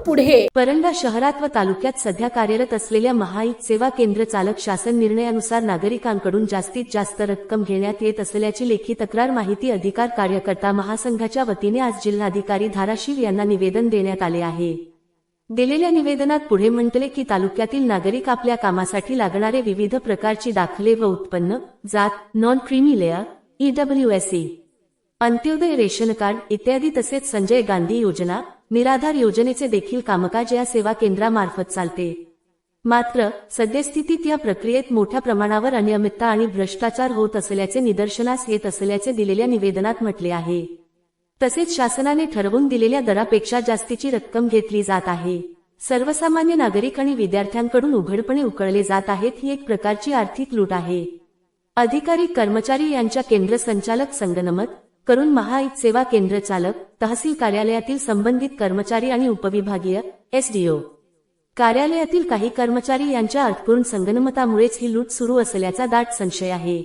पुढे। परंडा शहरात व तालुक्यात सध्या कार्यरत असलेल्या महाईत सेवा केंद्र चालक शासन निर्णयानुसार नागरिकांकडून जास्तीत जास्त रक्कम घेण्यात येत असल्याची लेखी तक्रार माहिती अधिकार कार्यकर्ता महासंघाच्या वतीने आज जिल्हाधिकारी धाराशिव यांना निवेदन देण्यात आले आहे। दिलेल्या निवेदनात पुढे म्हटले की तालुक्यातील नागरिक आपल्या कामासाठी लागणारे विविध प्रकारची दाखले व उत्पन्न, जात, नॉन क्रीमी लेअर, EWSE, अंत्योदय रेशन कार्ड इत्यादी तसेच संजय गांधी योजना, निराधार योजनेचे देखील कामकाज या सेवा केंद्रामार्फत चालते। मात्र सद्यस्थितीत या प्रक्रियेत मोठ्या प्रमाणावर अनियमितता आणि भ्रष्टाचार होत असल्याचे निदर्शनास येत असल्याचे दिलेल्या निवेदनात म्हटले आहे। तसेच शासनाने ठरवून दिलेल्या दरापेक्षा जास्तीची रक्कम घेतली जात आहे। सर्वसामान्य नागरिक आणि विद्यार्थ्यांकडून उघडपणे उकळले जात आहेत। ही एक प्रकारची आर्थिक लूट आहे। अधिकारी कर्मचारी यांच्या केंद्र संचालक संगनमत करून महाईत सेवा केंद्र चालक, तहसील कार्यालयातील संबंधित कर्मचारी आणि उपविभागीय SDO कार्यालयातील काही कर्मचारी यांच्या अर्थपूर्ण संगनमतामुळेच ही लूट सुरू असल्याचा दाट संशय आहे।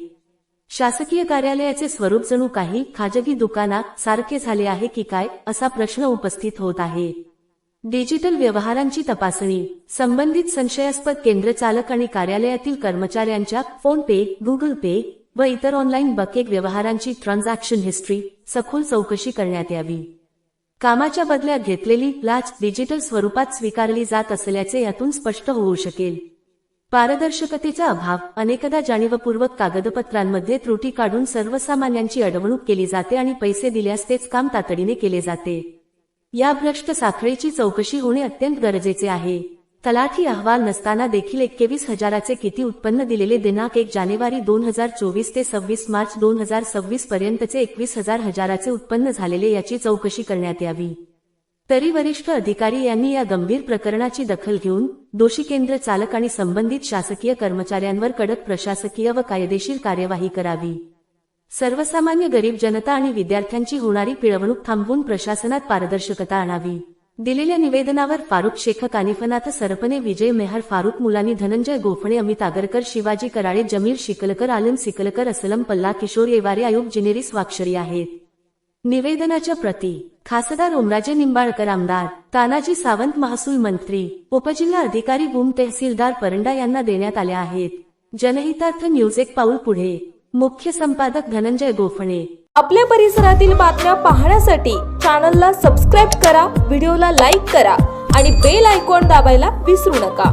शासकीय कार्यालयाचे स्वरूप जणू काही खाजगी दुकाना सारखे झाले आहे की काय असा प्रश्न उपस्थित होत आहे। डिजिटल व्यवहारांची तपासणी, संबंधित संशयास्पद केंद्र चालक आणि कार्यालयातील कर्मचाऱ्यांच्या फोन पे, गुगल पे व इतर ऑनलाईन बकेट व्यवहारांची ट्रान्झॅक्शन हिस्ट्री सखोल चौकशी करण्यात यावी। कामाच्या बदल्यात घेतलेली लाच डिजिटल स्वरूपात स्वीकारली जात असल्याचे यातून स्पष्ट होऊ शकेल। पारदर्शकतेचा अभाव, अनेकदा जाणीवपूर्वक कागदपत्रांमध्ये त्रुटी काढून सर्वसामान्यांची अडवणूक केली जाते आणि पैसे दिल्यास तेच काम तातडीने केले जाते। या भ्रष्ट साखळीची चौकशी होणे अत्यंत गरजेचे आहे। तलाठी अहवाल नसताना देखील 21,000चे किती उत्पन्न दिलेले दिनांक 1 जानेवारी 2024 ते 26 मार्च 2026 पर्यंतचे 21,000चे उत्पन्न झालेले याची चौकशी करण्यात यावी। तरी वरिष्ठ अधिकारी यांनी या गंभीर प्रकरणाची दखल घेऊन दोषी केंद्र चालक आणि संबंधित शासकीय कर्मचाऱ्यांवर कडक प्रशासकीय व कायदेशीर कार्यवाही करावी। सर्वसामान्य गरीब जनता आणि विद्यार्थ्यांची होणारी पिळवणूक थांबवून प्रशासनात पारदर्शकता आणावी। दिलेल्या निवेदनावर फारुख शेख, कानिफनाथ सरपणे, विजय मेहर, फारुख मुलानी, धनंजय गोफणे, अमित आगरकर, शिवाजी कराळे, जमीर शिकलकर, आलम सिकलकर, असलम पल्ला, किशोर येवारे, आयुब जिनेरी स्वाक्षरी आहेत। निवेदनाच्या प्रती खासदार ओमराजे निंबाळकर, आमदार तानाजी सावंत, महसूल मंत्री, उपजिल्हा अधिकारी बूम, तहसीलदार परंडा यांना देण्यात आल्या आहेत। जनहितार्थ न्यूज एक पाऊल पुढे। मुख्य संपादक धनंजय गोफणे। आपल्या परिसरातील बातम्या पाहण्यासाठी चॅनलला सबस्क्राईब करा, व्हिडिओला लाईक करा आणि बेल आयकॉन दाबायला विसरू नका।